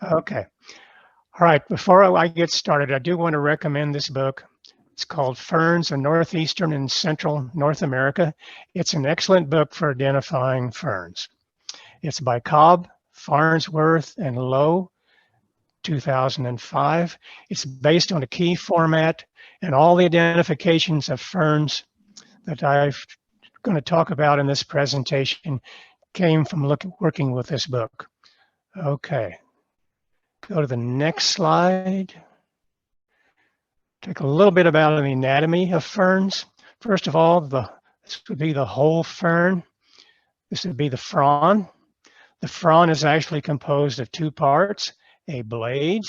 Okay. All right. Before I get started, I do want to recommend this book. It's called Ferns in Northeastern and Central North America. It's an excellent book for identifying ferns. It's by Cobb, Farnsworth, and Lowe, 2005. It's based on a key format, and all the identifications of ferns that I'm going to talk about in this presentation came from working with this book. Okay. Go to the next slide. Take a little bit about the anatomy of ferns. First of all, this would be the whole fern. This would be the frond. The frond is actually composed of two parts, a blade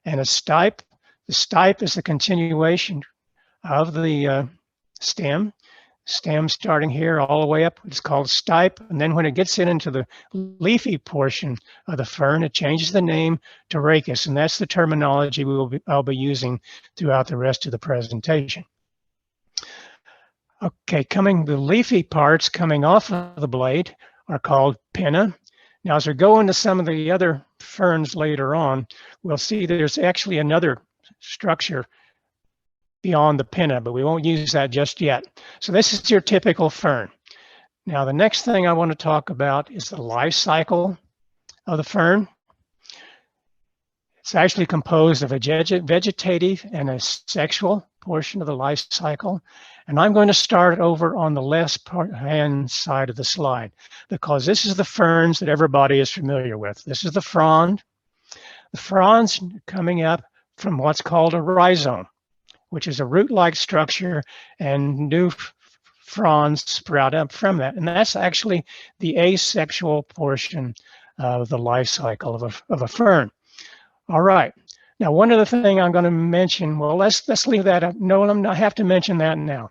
and a stipe. The stipe is the continuation of the stem starting here all the way up. It's called stipe. And then when it gets into the leafy portion of the fern, it changes the name to rachis. And that's the terminology I'll be using throughout the rest of the presentation. Okay, the leafy parts coming off of the blade are called pinna. Now, as we go into some of the other ferns later on, we'll see there's actually another structure beyond the pinna, but we won't use that just yet. So this is your typical fern. Now, the next thing I want to talk about is the life cycle of the fern. It's actually composed of a vegetative and a sexual portion of the life cycle. And I'm going to start over on the left-hand side of the slide because this is the ferns that everybody is familiar with. This is the frond. The frond's coming up from what's called a rhizome, which is a root-like structure, and new fronds sprout up from that. And that's actually the asexual portion of the life cycle of a fern. All right. Now, one other thing I'm going to mention, well, let's leave that up. No, I have to mention that now.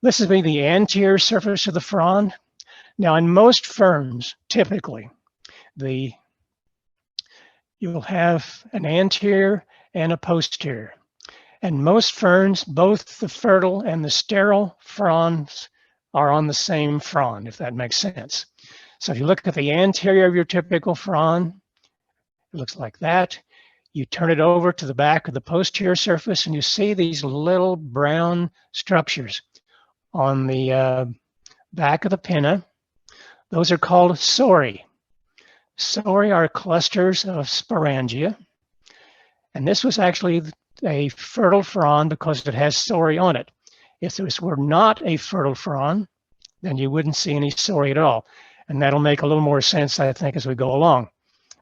This would be the anterior surface of the frond. Now, in most ferns, typically, you'll have an anterior and a posterior. And most ferns, both the fertile and the sterile fronds are on the same frond, if that makes sense. So if you look at the anterior of your typical frond, it looks like that. You turn it over to the back of the posterior surface and you see these little brown structures on the back of the pinna. Those are called sori. Sori are clusters of sporangia. And this was actually a fertile frond because it has sori on it. If this were not a fertile frond, then you wouldn't see any sori at all. And that'll make a little more sense, I think, as we go along.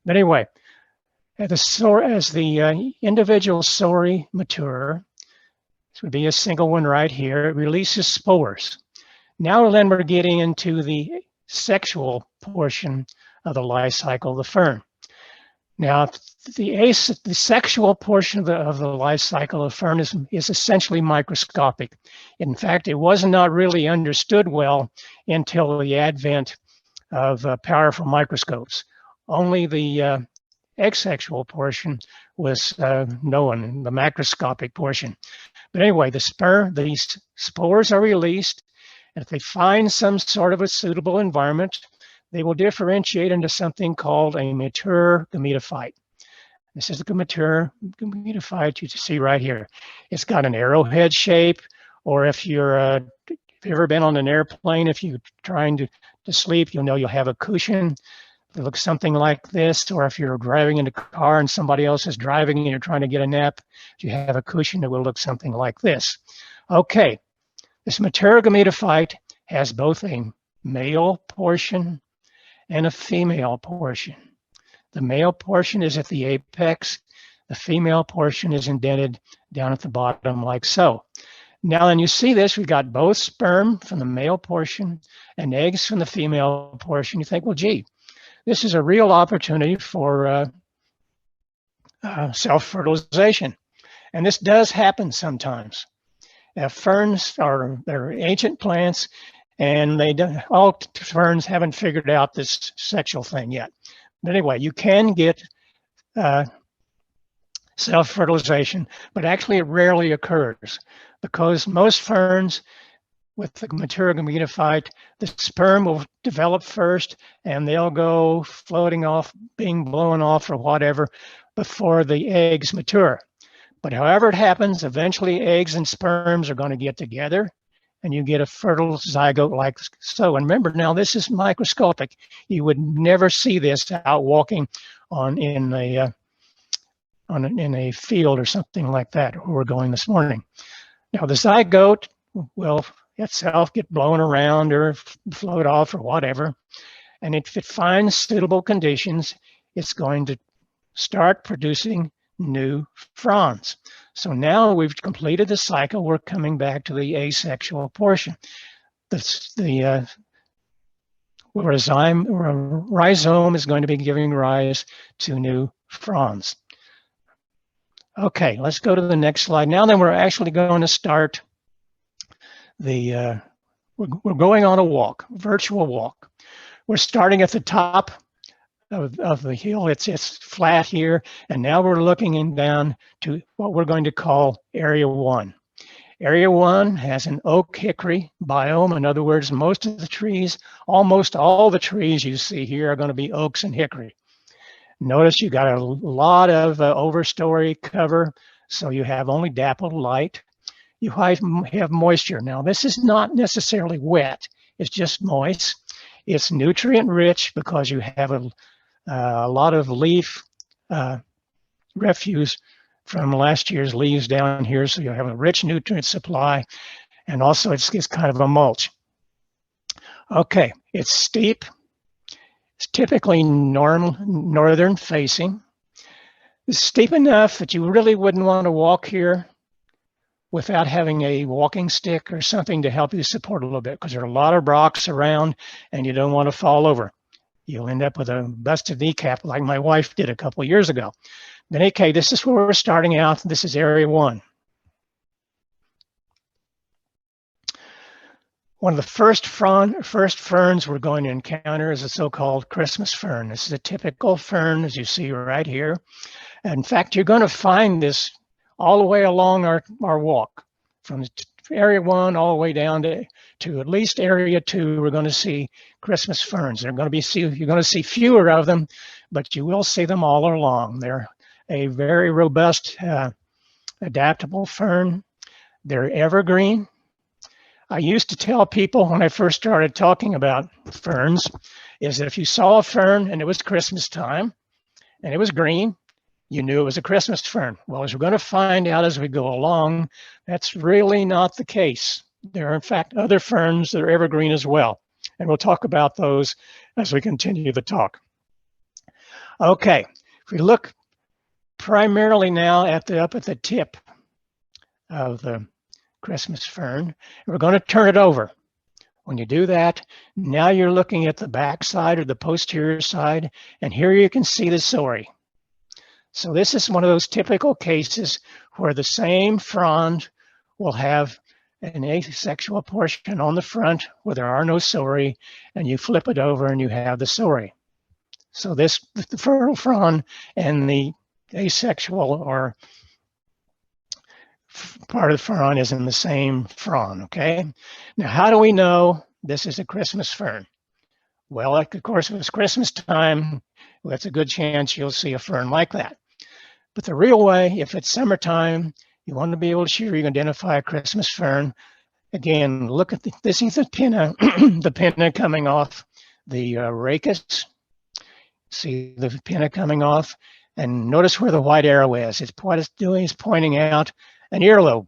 But anyway, as the individual sori mature, this would be a single one right here, it releases spores. Now then we're getting into the sexual portion of the life cycle of the fern. Now, the sexual portion of the life cycle of fern is essentially microscopic. In fact, it was not really understood well until the advent of powerful microscopes. Only the asexual portion was known, the macroscopic portion. But anyway, these spores are released, and if they find some sort of a suitable environment, they will differentiate into something called a mature gametophyte. This is the mature gametophyte you see right here. It's got an arrowhead shape, or if you've ever been on an airplane, if you're trying to sleep, you'll know you'll have a cushion. It looks something like this, or if you're driving in a car and somebody else is driving and you're trying to get a nap, you have a cushion that will look something like this. Okay, this mature gametophyte has both a male portion and a female portion. The male portion is at the apex. The female portion is indented down at the bottom like so. Now, when you see this, we've got both sperm from the male portion and eggs from the female portion. You think, well, gee, this is a real opportunity for self-fertilization. And this does happen sometimes. Ferns they're ancient plants, and all ferns haven't figured out this sexual thing yet. But anyway, you can get self-fertilization, but actually it rarely occurs because most ferns with the mature gametophyte, the sperm will develop first, and they'll go floating off, being blown off or whatever, before the eggs mature. But however it happens, eventually eggs and sperms are going to get together, and you get a fertile zygote like so. And remember, now this is microscopic. You would never see this out walking in a field or something like that where we're going this morning. Now the zygote will itself get blown around or float off or whatever, and if it finds suitable conditions, it's going to start producing new fronds. So now we've completed the cycle. We're coming back to the asexual portion. The rhizome is going to be giving rise to new fronds. Okay, let's go to the next slide. Now then, we're actually going to start we're going on a walk, virtual walk. We're starting at the top of the hill. It's flat here, and now we're looking down to what we're going to call Area 1. Area 1 has an oak hickory biome. In other words, most of the trees, almost all the trees you see here are going to be oaks and hickory. Notice you got a lot of overstory cover, so you have only dappled light. You have moisture. Now, this is not necessarily wet. It's just moist. It's nutrient rich because you have a lot of leaf refuse from last year's leaves down here, so you have a rich nutrient supply, and also it's kind of a mulch. Okay, it's steep. It's typically northern facing. It's steep enough that you really wouldn't want to walk here without having a walking stick or something to help you support a little bit, because there are a lot of rocks around and you don't want to fall over. You'll end up with a busted kneecap like my wife did a couple of years ago. Then, okay, this is where we're starting out. This is Area 1. One of the first ferns we're going to encounter is a so-called Christmas fern. This is a typical fern, as you see right here. In fact, you're going to find this all the way along our walk, from Area 1 all the way down to at least Area 2. We're going to see Christmas ferns. You're going to see fewer of them, but you will see them all along. They're a very robust, adaptable fern. They're evergreen. I used to tell people when I first started talking about ferns is that if you saw a fern and it was Christmas time and it was green, you knew it was a Christmas fern. Well, as we're going to find out as we go along, that's really not the case. There are, in fact, other ferns that are evergreen as well. And we'll talk about those as we continue the talk. Okay, if we look primarily now up at the tip of the Christmas fern, we're going to turn it over. When you do that, now you're looking at the back side or the posterior side, and here you can see the sori. So this is one of those typical cases where the same frond will have an asexual portion on the front where there are no sori, and you flip it over and you have the sori. So the fertile frond and the asexual or part of the frond is in the same frond, okay? Now, how do we know this is a Christmas fern? Well, of course, if it's Christmas time, well, that's a good chance you'll see a fern like that. But the real way, if it's summertime, you want to be able to sure you can identify a Christmas fern. Again, look at this is the pinna, the pinna coming off the rachis. See the pinna coming off, and notice where the white arrow is. What it's doing is pointing out an earlobe.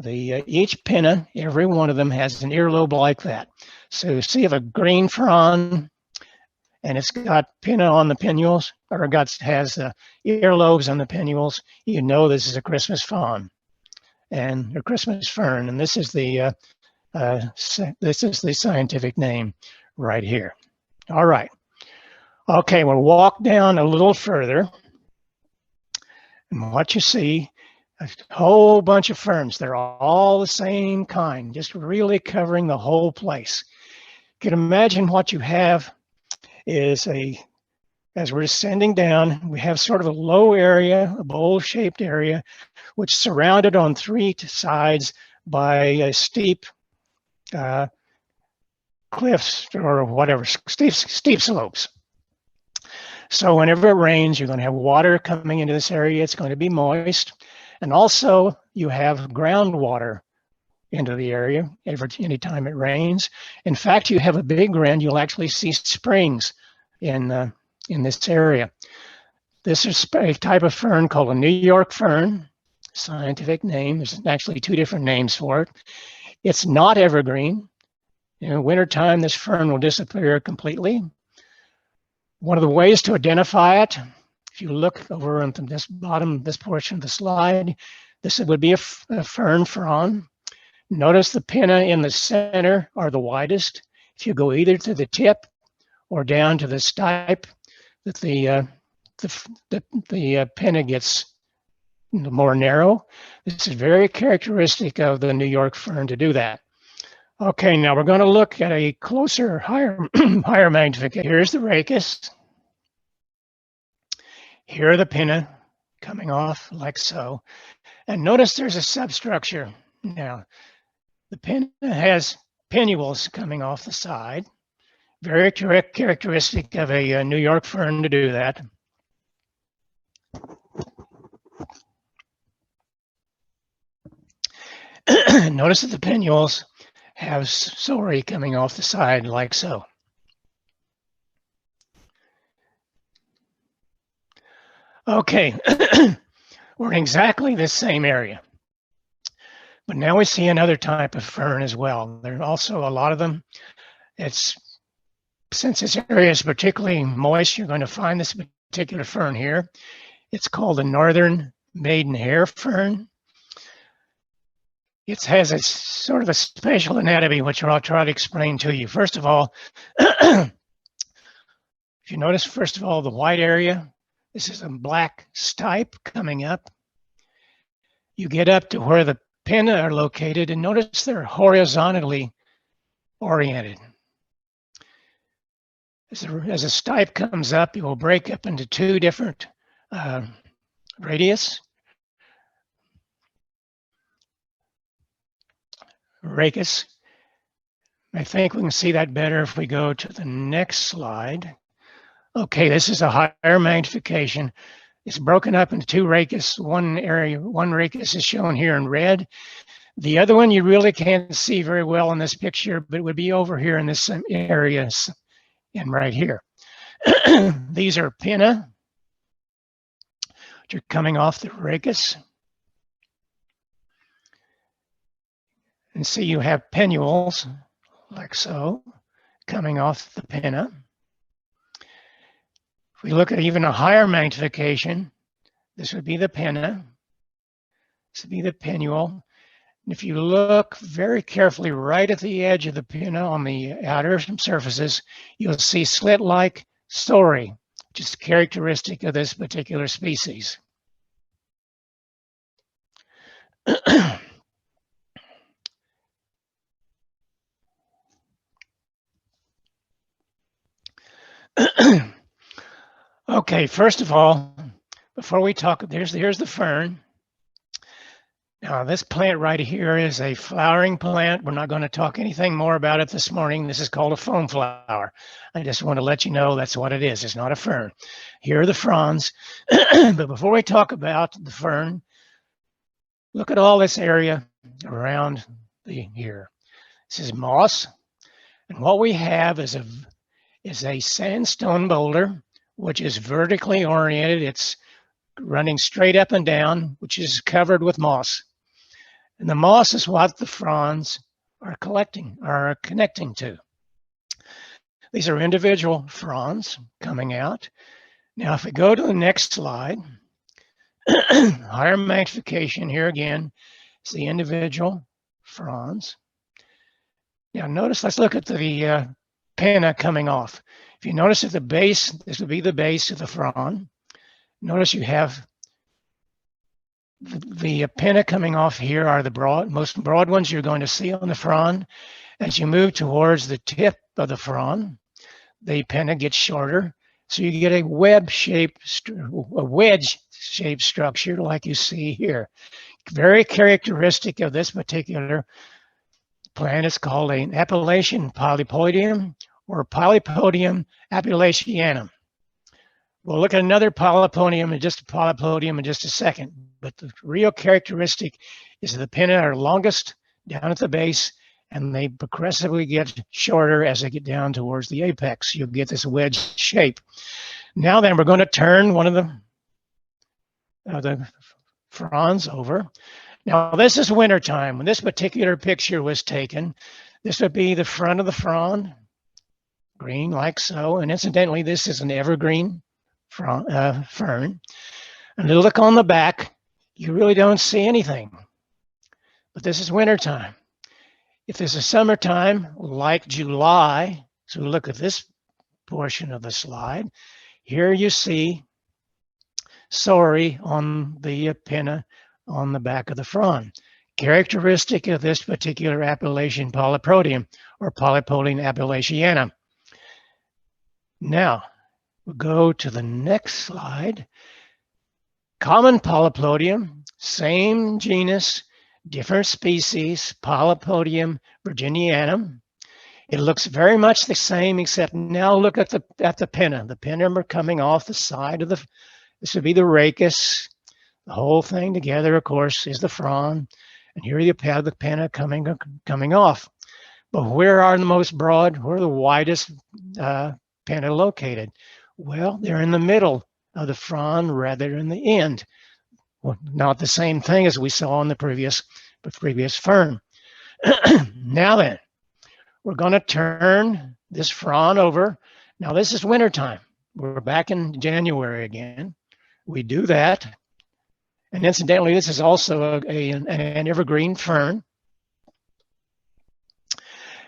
Each pinna, every one of them has an earlobe like that. So see if a green frond and it's got pinna on the pinnules, or has earlobes on the pinnules, you know this is a Christmas fawn and a Christmas fern, and this is the scientific name right here. All right. Okay, we'll walk down a little further, and what you see, a whole bunch of ferns. They're all the same kind, just really covering the whole place. You can imagine what you have is as we're descending down, we have sort of a low area, a bowl-shaped area, which is surrounded on three sides by a steep cliffs or whatever, steep slopes. So whenever it rains, you're going to have water coming into this area. It's going to be moist. And also you have groundwater into the area anytime it rains. In fact, you have a big rain, you'll actually see springs in this area. This is a type of fern called a New York fern, scientific name. There's actually two different names for it. It's not evergreen. In wintertime, this fern will disappear completely. One of the ways to identify it, if you look over on this portion of the slide, this would be a fern frond. Notice the pinna in the center are the widest. If you go either to the tip or down to the stipe, that the pinna gets more narrow. This is very characteristic of the New York fern to do that. Okay, now we're going to look at a closer, higher magnification. Here's the rachis. Here are the pinna coming off like so. And notice there's a substructure. Now, the pinna has pinnules coming off the side. Very characteristic of a New York fern to do that. Notice that the pinnules have sori coming off the side like so. Okay, we're in exactly the same area. But now we see another type of fern as well. There are also a lot of them. Since this area is particularly moist, you're going to find this particular fern here. It's called the northern maidenhair fern. It has a sort of a special anatomy, which I'll try to explain to you. First of all, if you notice, first of all, the white area, this is a black stipe coming up. You get up to where the pinna are located, and notice they're horizontally oriented. As a stipe comes up, it will break up into two different rachis. I think we can see that better if we go to the next slide. Okay, this is a higher magnification. It's broken up into two rachis. One rachis is shown here in red. The other one you really can't see very well in this picture, but it would be over here in this area and right here. These are pinna, which are coming off the rachis. And see you have pinnules, like so, coming off the pinna. If we look at even a higher magnification, this would be the pinna. This would be the pinnule. And if you look very carefully right at the edge of the pinna on the outer surfaces, you'll see slit-like sori, which is characteristic of this particular species. Okay, first of all, before we talk, here's the fern. Now, this plant right here is a flowering plant. We're not going to talk anything more about it this morning. This is called a foam flower. I just want to let you know that's what it is. It's not a fern. Here are the fronds. But before we talk about the fern, look at all this area around here. This is moss. And what we have is a sandstone boulder, which is vertically oriented. It's running straight up and down, which is covered with moss. And the moss is what the fronds are connecting to. These are individual fronds coming out. Now, if we go to the next slide, higher magnification here again, is the individual fronds. Now, notice, let's look at the pinna coming off. If you notice at the base, this would be the base of the frond. Notice you have the pinna coming off here are the most broad ones you're going to see on the frond. As you move towards the tip of the frond, the pinna gets shorter. So you get a wedge-shaped structure like you see here. Very characteristic of this particular plant is called an Appalachian polypodium or Polypodium appalachianum. We'll look at another polypodium in just a second, but the real characteristic is the pinna are longest down at the base, and they progressively get shorter as they get down towards the apex. You'll get this wedge shape. Now then, we're going to turn one of the fronds over. Now this is wintertime. When this particular picture was taken, this would be the front of the frond, green like so, and incidentally, this is an evergreen fern. And to look on the back, you really don't see anything. But this is wintertime. If this is summertime, like July, so look at this portion of the slide. Here you see sorry on the pinna on the back of the frond. Characteristic of this particular Appalachian polypodium or Polypodium appalachianum. Now, we'll go to the next slide. Common polypodium, same genus, different species, Polypodium virginianum. It looks very much the same, except now look at the pinna. The pinna are coming off the side of this would be the rachis. The whole thing together, of course, is the frond. And here you have the pinna coming off. But where are the most broad, where are the widest pinna located? Well, they're in the middle of the frond rather than the end. Well, not the same thing as we saw in the previous fern. Now then, we're going to turn this frond over. Now this is wintertime. We're back in January again. We do that. And incidentally, this is also an evergreen fern.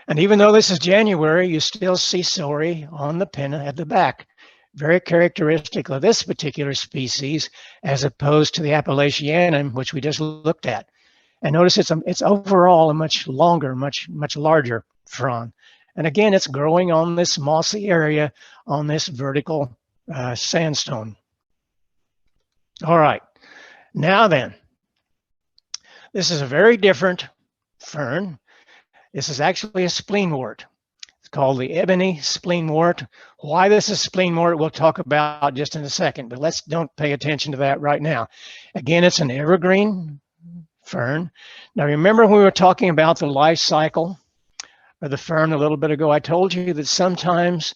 And even though this is January, you still see sorry on the pinna at the back. Very characteristic of this particular species, as opposed to the Appalachianum, which we just looked at. And notice it's overall a much longer, much larger frond. And again, it's growing on this mossy area on this vertical sandstone. All right, now then, this is a very different fern. This is actually a spleenwort. It's called the ebony spleenwort. Why this is spleenwort, we'll talk about just in a second, but don't pay attention to that right now. Again, it's an evergreen fern. Now, remember when we were talking about the life cycle of the fern a little bit ago, I told you that sometimes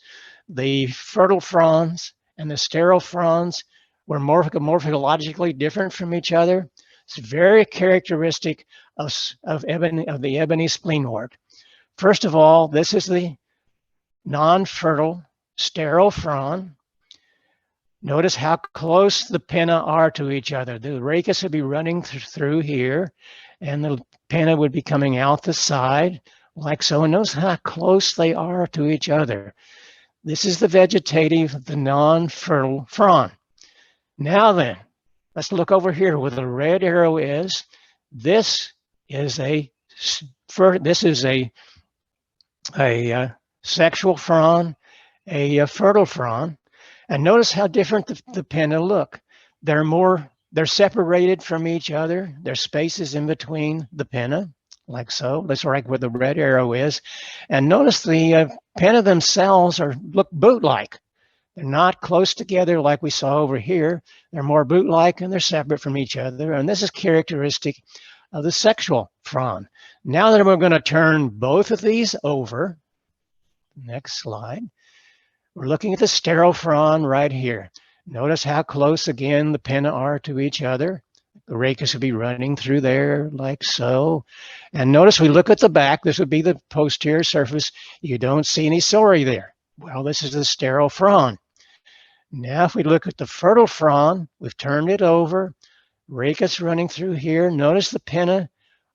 the fertile fronds and the sterile fronds were morphologically different from each other. It's very characteristic of the ebony spleenwort. First of all, this is the non-fertile sterile frond. Notice how close the pinna are to each other. The rachis would be running through here, and the pinna would be coming out the side like so. And notice how close they are to each other. This is the vegetative, the non-fertile frond. Now then, let's look over here where the red arrow is. This is a sexual frond, a fertile frond. And notice how different the pinna look. They're separated from each other. There's spaces in between the pinna, like so. That's right where the red arrow is. And notice the pinna themselves look boot-like. They're not close together like we saw over here. They're more boot-like and they're separate from each other. And this is characteristic of the sexual frond. Now that we're going to turn both of these over, next slide, we're looking at the sterile frond right here. Notice how close again the pinna are to each other. The rachis would be running through there like so. And notice we look at the back, this would be the posterior surface. You don't see any sorry there. Well, this is the sterile frond. Now, if we look at the fertile frond, we've turned it over. Rachis running through here. Notice the pinna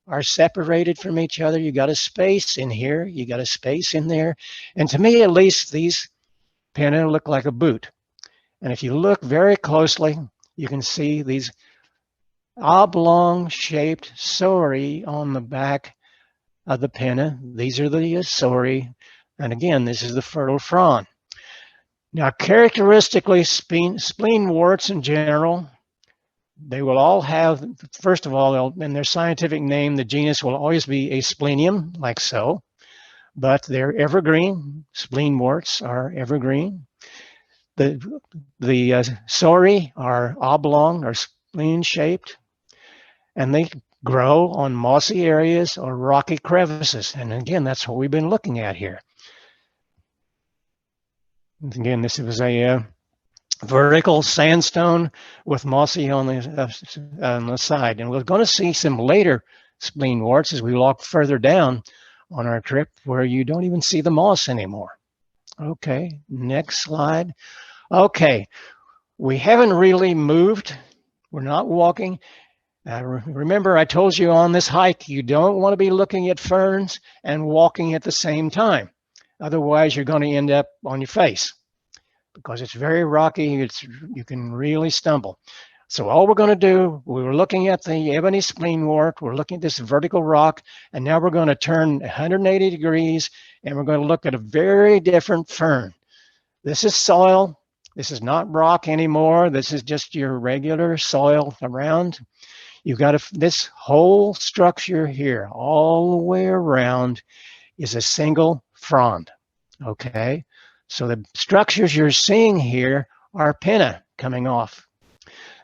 are separated from each other. You got a space in here. You got a space in there. And to me, at least, these pinna look like a boot. And if you look very closely, you can see these oblong-shaped sori on the back of the pinna. These are the sori. And again, this is the fertile frond. Now, characteristically, spleenworts in general They will all have, first of all, in their scientific name, the genus will always be Asplenium, like so, but they're evergreen. Spleenworts are evergreen. The sori are oblong or spleen-shaped, and they grow on mossy areas or rocky crevices. And again, that's what we've been looking at here. Again, this was a vertical sandstone with mossy on the side. And we're going to see some later spleenworts as we walk further down on our trip where you don't even see the moss anymore. Okay, next slide. Okay, we haven't really moved. We're not walking. Remember, I told you on this hike, you don't want to be looking at ferns and walking at the same time. Otherwise, you're going to end up on your face because it's very rocky. You can really stumble. So all we're going to do, we were looking at the ebony spleenwort, we're looking at this vertical rock, and now we're going to turn 180 degrees, and we're going to look at a very different fern. This is soil. This is not rock anymore. This is just your regular soil around. You've got this whole structure here, all the way around, is a single frond. Okay, so the structures you're seeing here are pinna coming off.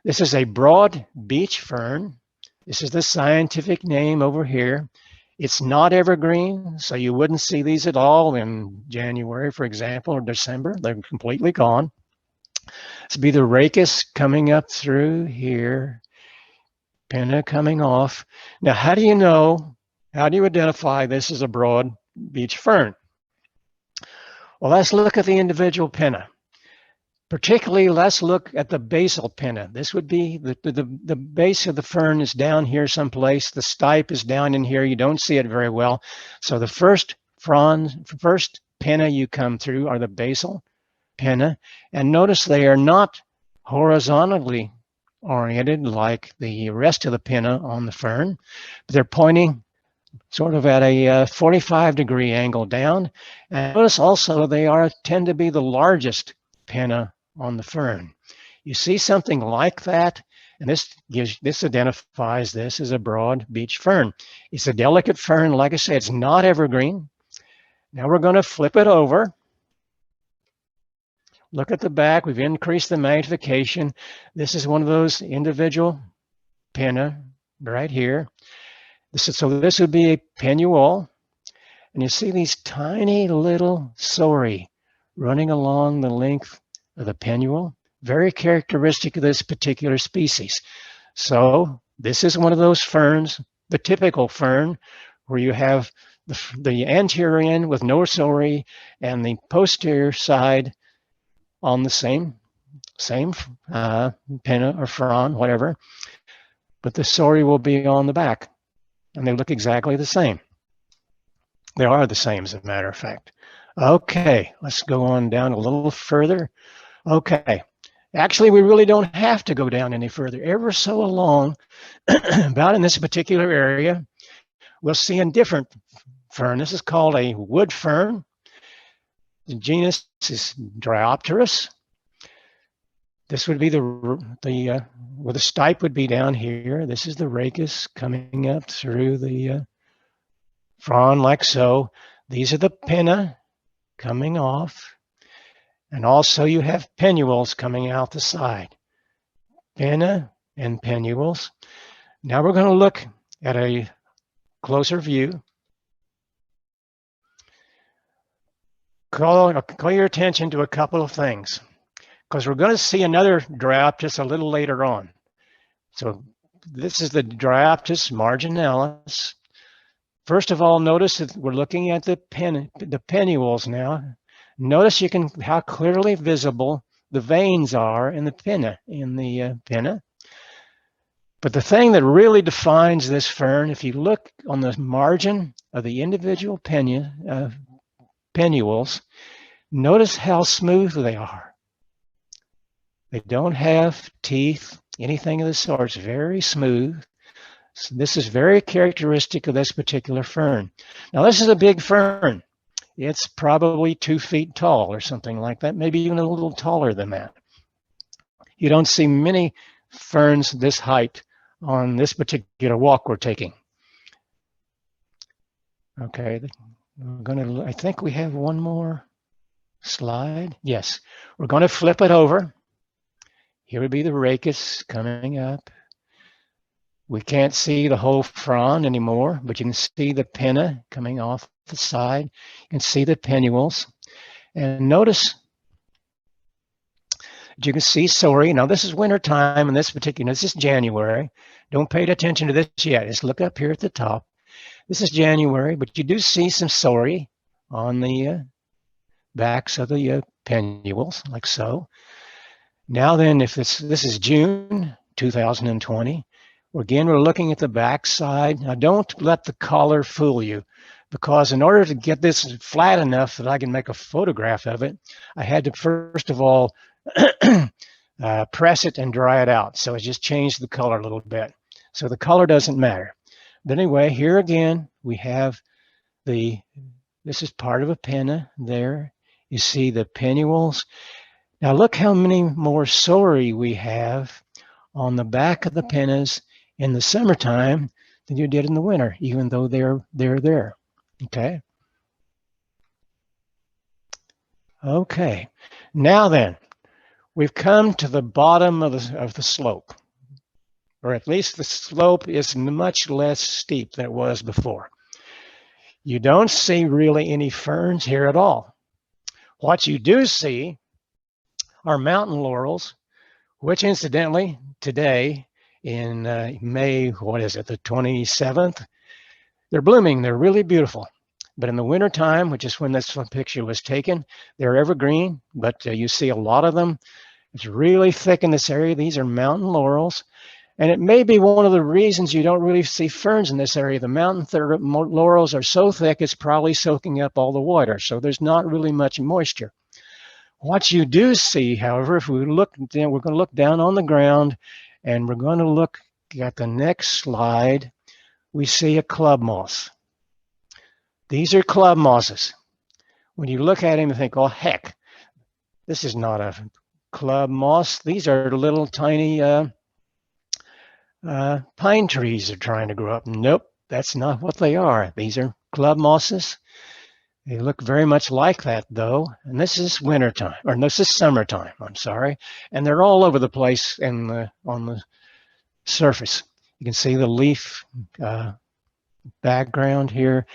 This is a broad beech fern. This is the scientific name over here. It's not evergreen, so you wouldn't see these at all in January, for example, or December. They're completely gone. This would be the rachis coming up through here, pinna coming off. Now, how do you identify this as a broad beech fern? Well, let's look at the individual pinna. Particularly, let's look at the basal pinna. This would be the base of the fern is down here someplace. The stipe is down in here. You don't see it very well. So the first pinna you come through are the basal pinna. And notice they are not horizontally oriented like the rest of the pinna on the fern. They're pointing sort of at a 45-degree angle down. And notice also they tend to be the largest pinna on the fern. You see something like that, and this identifies this as a broad beech fern. It's a delicate fern. Like I said, it's not evergreen. Now we're going to flip it over. Look at the back. We've increased the magnification. This is one of those individual pinna right here. So this would be a pennuole, and you see these tiny little sori running along the length of the pennuole, very characteristic of this particular species. So this is one of those ferns, the typical fern, where you have the anterior end with no sori and the posterior side on the same pinna or frond, whatever, but the sori will be on the back. And they look exactly the same. They are the same, as a matter of fact. Okay, let's go on down a little further. Okay, actually, we really don't have to go down any further. Ever so along, about in this particular area, we'll see a different fern. This is called a wood fern. The genus is Dryopteris. This would be where the stipe would be down here. This is the rachis coming up through the frond like so. These are the pinna coming off. And also you have pennules coming out the side. Pinna and pennules. Now we're going to look at a closer view. Call your attention to a couple of things, because we're going to see another Dryoptis a little later on. So this is the Dryoptis marginalis. First of all, notice that we're looking at the pennules now. Notice how clearly visible the veins are in the pinna. But the thing that really defines this fern, if you look on the margin of the individual pennules, notice how smooth they are. They don't have teeth, anything of the sort. It's very smooth. So this is very characteristic of this particular fern. Now, this is a big fern. It's probably 2 feet tall or something like that, maybe even a little taller than that. You don't see many ferns this height on this particular walk we're taking. Okay, I think we have one more slide. Yes, we're gonna flip it over. Here would be the rachis coming up. We can't see the whole frond anymore, but you can see the pinna coming off the side. You can see the pinnules. And notice you can see sorry. Now this is winter time in this particular, this is January. Don't pay attention to this yet. Just look up here at the top. This is January, but you do see some sorry on the backs of the pinnules, like so. Now then, if this is June 2020, again, we're looking at the back side. Now don't let the color fool you, because in order to get this flat enough that I can make a photograph of it, I had to first of all press it and dry it out. So I just changed the color a little bit. So the color doesn't matter. But anyway, here again, we have this is part of a pinna there. You see the pinnules. Now look how many more sori we have on the back of the pinnas in the summertime than you did in the winter, even though they're there. Okay. Okay. Now then, we've come to the bottom of the slope, or at least the slope is much less steep than it was before. You don't see really any ferns here at all. What you do see are mountain laurels, which incidentally, today in May, what is it, the 27th, they're blooming, they're really beautiful. But in the wintertime, which is when this picture was taken, they're evergreen, but you see a lot of them. It's really thick in this area. These are mountain laurels. And it may be one of the reasons you don't really see ferns in this area. The mountain laurels are so thick, it's probably soaking up all the water. So there's not really much moisture. What you do see, however, if we look, we're going to look down on the ground, and we're going to look at the next slide. We see a club moss. These are club mosses. When you look at them, you think, oh, heck, this is not a club moss. These are little tiny pine trees are trying to grow up. Nope, that's not what they are. These are club mosses. They look very much like that, though. And this is wintertime, or this is summertime, I'm sorry. And they're all over the place on the surface. You can see the leaf background here.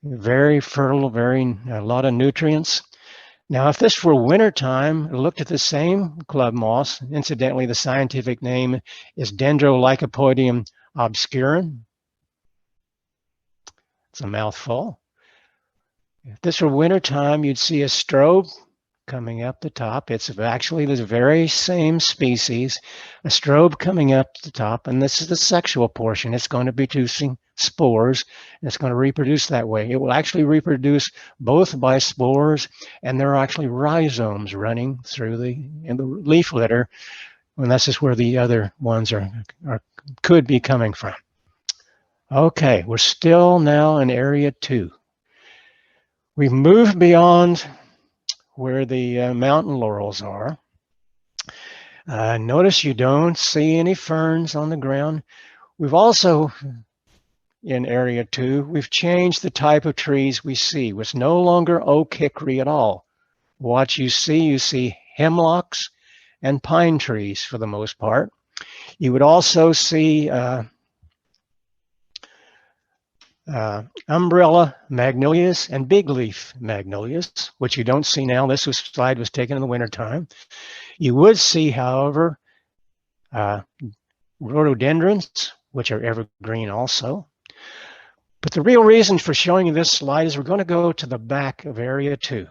Very fertile, a lot of nutrients. Now, if this were wintertime, looked at the same club moss. Incidentally, the scientific name is Dendrolycopodium obscurum. It's a mouthful. If this were wintertime, you'd see a strobe coming up the top. It's actually the very same species, a strobe coming up the top, and this is the sexual portion. It's going to be producing spores, and it's going to reproduce that way. It will actually reproduce both by spores, and there are actually rhizomes running through in the leaf litter, and this is where the other ones could be coming from. Okay, we're still now in area 2. We've moved beyond where the mountain laurels are. Notice you don't see any ferns on the ground. We've also, in area 2, we've changed the type of trees we see. It's no longer oak hickory at all. What you see hemlocks and pine trees for the most part. You would also see umbrella magnolias and big leaf magnolias, which you don't see now. This slide was taken in the wintertime. You would see, however, rhododendrons, which are evergreen also. But the real reason for showing you this slide is we're going to go to the back of area 2.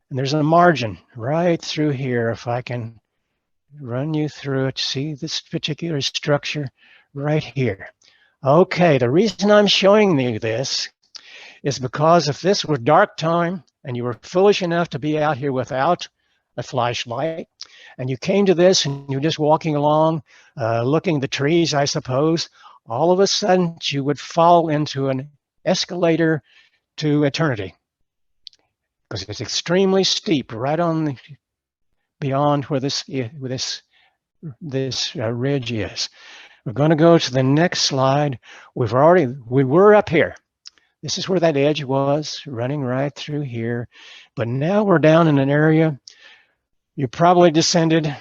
And there's a margin right through here. If I can run you through it, see this particular structure right here. Okay, the reason I'm showing you this is because if this were dark time and you were foolish enough to be out here without a flashlight, and you came to this and you're just walking along, looking at the trees, I suppose, all of a sudden you would fall into an escalator to eternity, because it's extremely steep right on beyond where this ridge is. We're going to go to the next slide. We were up here. This is where that edge was, running right through here. But now we're down in an area. You probably descended,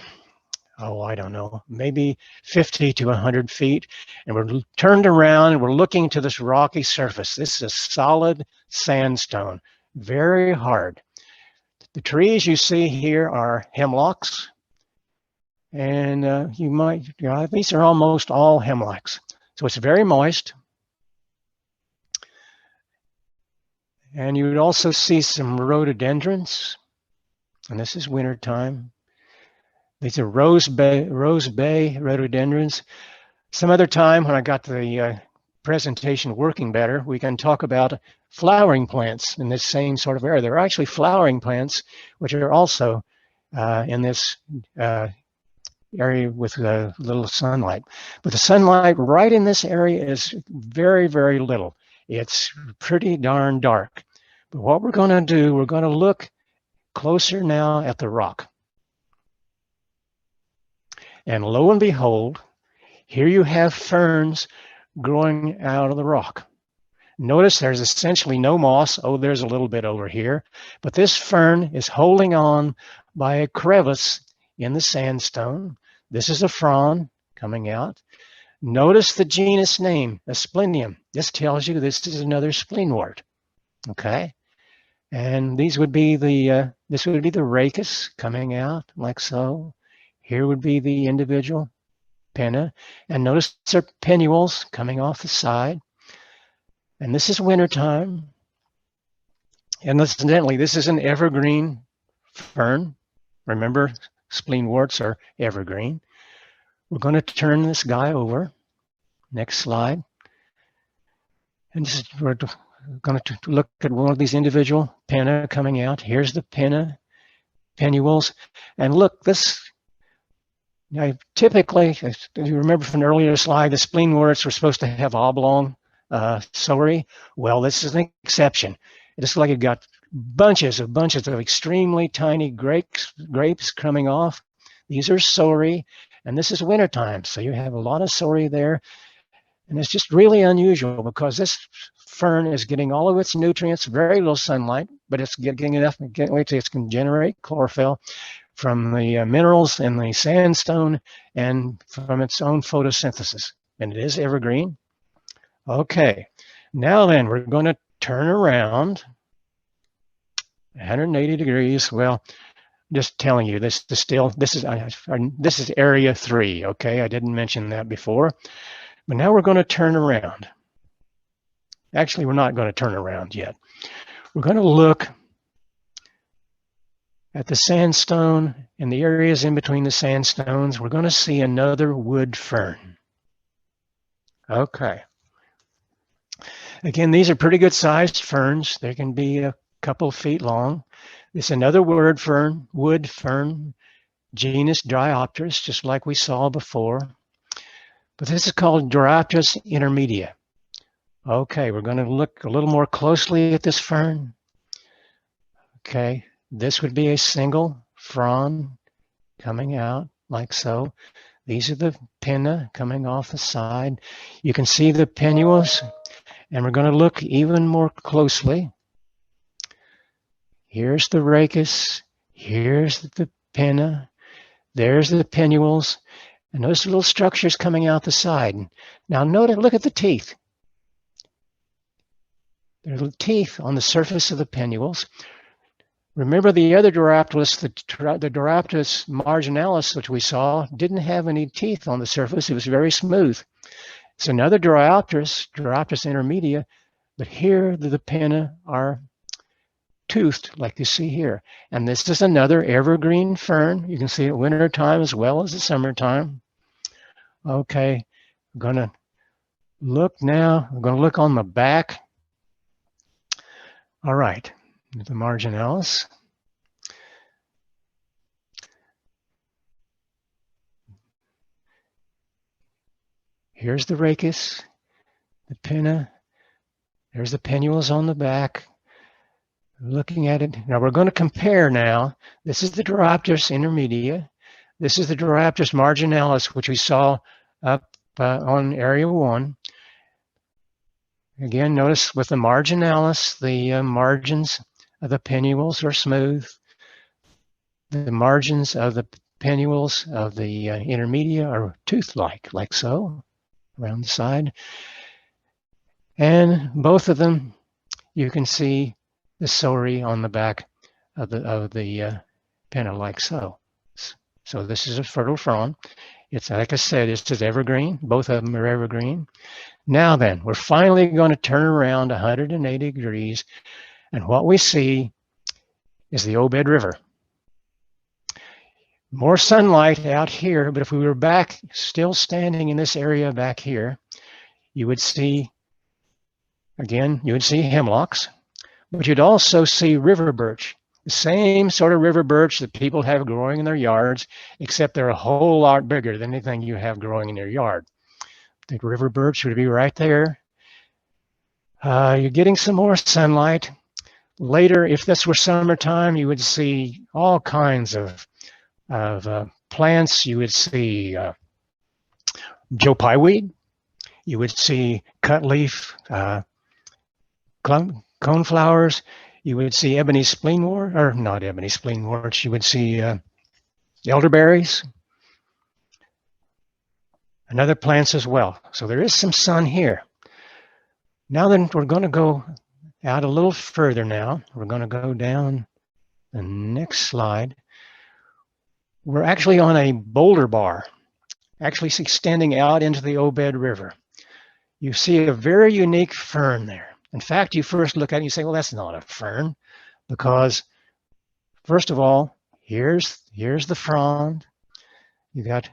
oh, I don't know, maybe 50 to 100 feet. And we're turned around and we're looking to this rocky surface. This is a solid sandstone, very hard. The trees you see here are hemlocks. And these are almost all hemlocks. So it's very moist. And you would also see some rhododendrons, and this is wintertime. These are rose bay rhododendrons. Some other time when I got the presentation working better, we can talk about flowering plants in this same sort of area. There are actually flowering plants which are also in this area with a little sunlight. But the sunlight right in this area is very, very little. It's pretty darn dark. But what we're going to do, we're going to look closer now at the rock. And lo and behold, here you have ferns growing out of the rock. Notice there's essentially no moss. Oh, there's a little bit over here. But this fern is holding on by a crevice in the sandstone. This is a frond coming out. Notice the genus name, Asplenium. This tells you this is another spleenwort. Okay, and these would be this would be the rachis coming out like so. Here would be the individual pinna, and notice their pinnules coming off the side. And this is wintertime. And incidentally, this is an evergreen fern. Remember, spleenworts are evergreen. We're going to turn this guy over. Next slide. And we're going to look at one of these individual pinna coming out. Here's the pinna, pinnules. And look, now typically, if you remember from an earlier slide, the spleenworts were supposed to have oblong ciliary. Well, this is an exception. It looks like you've got bunches of extremely tiny grapes coming off. These are ciliary. And this is wintertime, so you have a lot of ciliary there. And it's just really unusual because this fern is getting all of its nutrients, very little sunlight, but it's getting enough, it can generate chlorophyll from the minerals in the sandstone and from its own photosynthesis. And it is evergreen. Okay, now then, we're going to turn around 180 degrees. Well, just telling you, this is area 3, okay? I didn't mention that before. But now we're going to turn around. Actually, we're not going to turn around yet. We're going to look at the sandstone and the areas in between the sandstones. We're going to see another wood fern. Okay. Again, these are pretty good sized ferns. They can be a couple feet long. This is another wood fern, genus Dryopteris, just like we saw before. But this is called Dryopteris intermedia. Okay, we're going to look a little more closely at this fern. Okay, this would be a single frond coming out like so. These are the pinna coming off the side. You can see the pinnules, and we're going to look even more closely. Here's the rachis, here's the pinna, there's the pinnules, and those little structures coming out the side. Now look at the teeth. There are teeth on the surface of the pinnules. Remember the other Dryopteris, the Dryopteris marginalis, which we saw, didn't have any teeth on the surface. It was very smooth. It's another Dryopteris intermedia, but here the pinna are toothed like you see here. And this is another evergreen fern. You can see it wintertime as well as the summertime. Okay, I'm going to look now. I'm going to look on the back. All right, the marginalis. Here's the rachis, the pinna. There's the pinnules on the back. Looking at it. Now we're going to compare now. This is the Dryopteris intermedia. This is the Doraptis marginalis, which we saw up on Area 1. Again, notice with the marginalis, the margins of the pinnules are smooth. The margins of the pinnules of the intermedia are tooth-like, like so, around the side. And both of them, you can see the sori on the back of the pinna, like so. So this is a fertile frond. It's, like I said, it's evergreen. Both of them are evergreen. Now then, we're finally going to turn around 180 degrees, and what we see is the Obed River. More sunlight out here, but if we were back, still standing in this area back here, you would see, again, you would see hemlocks, but you'd also see river birch, the same sort of river birch that people have growing in their yards, except they're a whole lot bigger than anything you have growing in your yard. The river birch would be right there. You're getting some more sunlight. Later, if this were summertime, you would see all kinds of plants. You would see Joe Pye weed. You would see cutleaf coneflowers. You would see ebony spleenwort, or not ebony spleenworts. You would see elderberries and other plants as well. So there is some sun here. Now then, we're going to go out a little further now. We're going to go down the next slide. We're actually on a boulder bar, actually extending out into the Obed River. You see a very unique fern there. In fact, you first look at it and you say, well, that's not a fern, because first of all, here's the frond. You got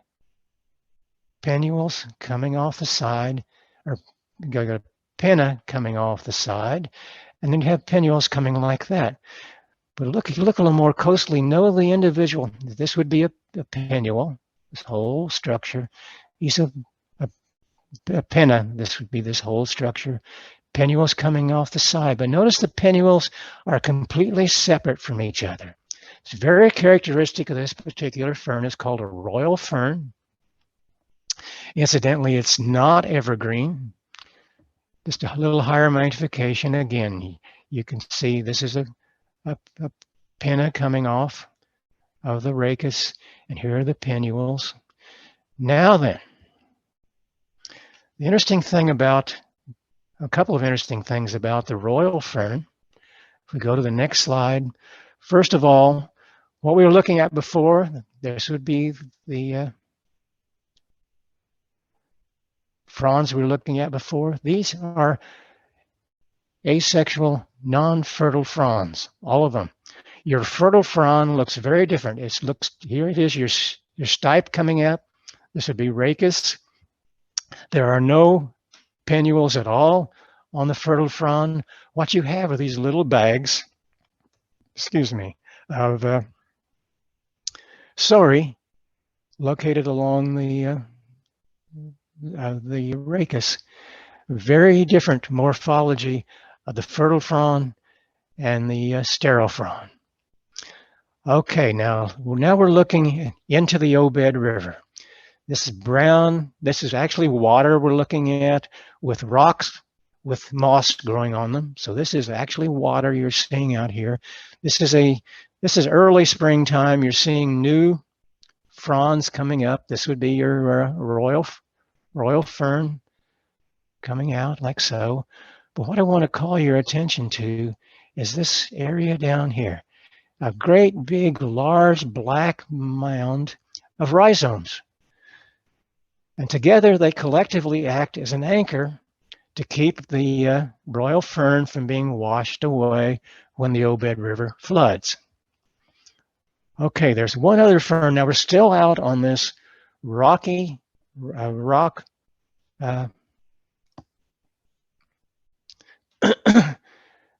pinnules coming off the side, or you got a pinna coming off the side, and then you have pinnules coming like that. But look, if you look a little more closely, know the individual. This would be a pinnule, this whole structure. These are a pinna. This would be this whole structure. Pinnules coming off the side. But notice the pinnules are completely separate from each other. It's very characteristic of this particular fern. It's called a royal fern. Incidentally, it's not evergreen. Just a little higher magnification. Again, you can see this is a pinna coming off of the rachis, and here are the pinnules. Now then, the interesting thing about, a couple of interesting things about the royal fern. If we go to the next slide, first of all, what we were looking at before, this would be the fronds we were looking at before. These are asexual, non-fertile fronds, all of them. Your fertile frond looks very different. It looks, here it is, your stipe coming up. This would be rachis. There are no pinnules at all on the fertile frond. What you have are these little bags, excuse me, of sori located along the rachis. Very different morphology of the fertile frond and the sterile frond. Okay, now we're looking into the Obed River. This is brown. This is actually water we're looking at with rocks with moss growing on them. So this is actually water you're seeing out here. This is early springtime. You're seeing new fronds coming up. This would be your royal fern coming out like so. But what I want to call your attention to is this area down here. A great big large black mound of rhizomes. And together they collectively act as an anchor to keep the royal fern from being washed away when the Obed River floods. Okay, there's one other fern. Now we're still out on this rocky rock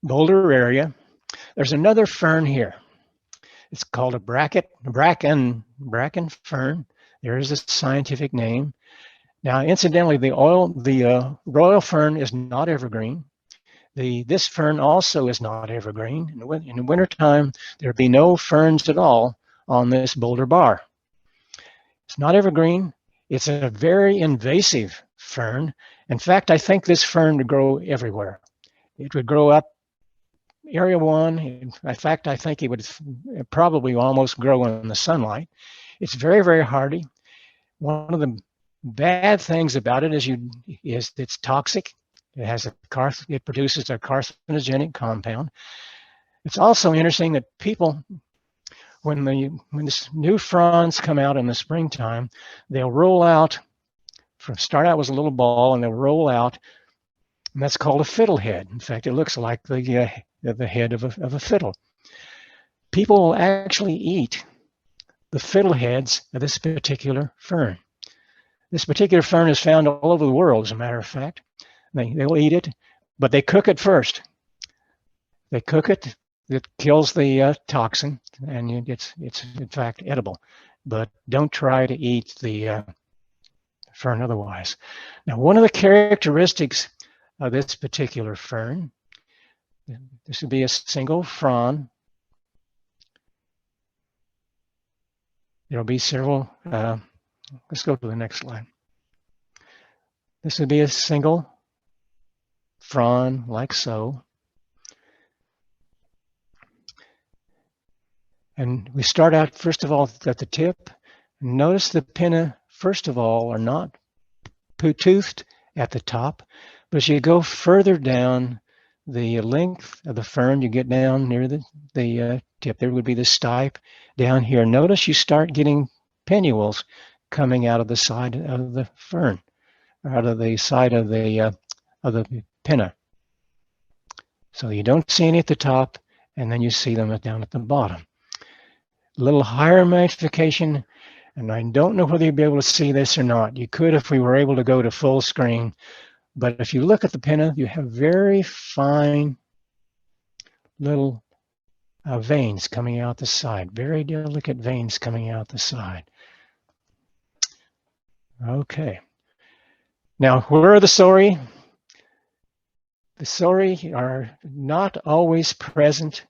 boulder area. There's another fern here. It's called a bracken fern. There is a scientific name. Now, incidentally, the royal fern is not evergreen. This fern also is not evergreen. In the wintertime, there'd be no ferns at all on this boulder bar. It's not evergreen. It's a very invasive fern. In fact, I think this fern would grow everywhere. It would grow up area 1. In fact, I think it would probably almost grow in the sunlight. It's very, very hardy. One of the bad things about it is it's toxic. It produces a carcinogenic compound. It's also interesting that people, when this new fronds come out in the springtime, they'll roll out, start out as a little ball, and they'll roll out, and that's called a fiddlehead. In fact, it looks like the head of a fiddle. People will actually eat the fiddleheads of this particular fern. This particular fern is found all over the world, as a matter of fact. They will eat it, but they cook it first. They cook it. It kills the toxin, and it's in fact edible. But don't try to eat the fern otherwise. Now, one of the characteristics of this particular fern, this would be a single frond. There'll be several. Let's go to the next slide. This would be a single frond, like so. And we start out, first of all, at the tip. Notice the pinna, first of all, are not toothed at the top, but as you go further down the length of the fern, you get down near the tip. There would be the stipe down here. Notice you start getting pinnules coming out of the side of the fern, out of the side of the pinna. So you don't see any at the top, and then you see them down at the bottom. A little higher magnification, and I don't know whether you'll be able to see this or not. You could if we were able to go to full screen, but if you look at the pinna, you have very fine little veins coming out the side, very delicate veins coming out the side. Okay. Now, where are the sori? The sori are not always present.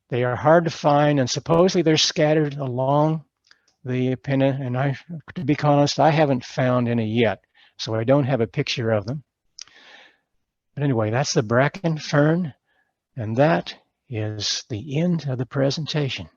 They are hard to find, and supposedly they're scattered along the pinna, and to be honest, I haven't found any yet, so I don't have a picture of them. But anyway, that's the bracken fern, and that is the end of the presentation.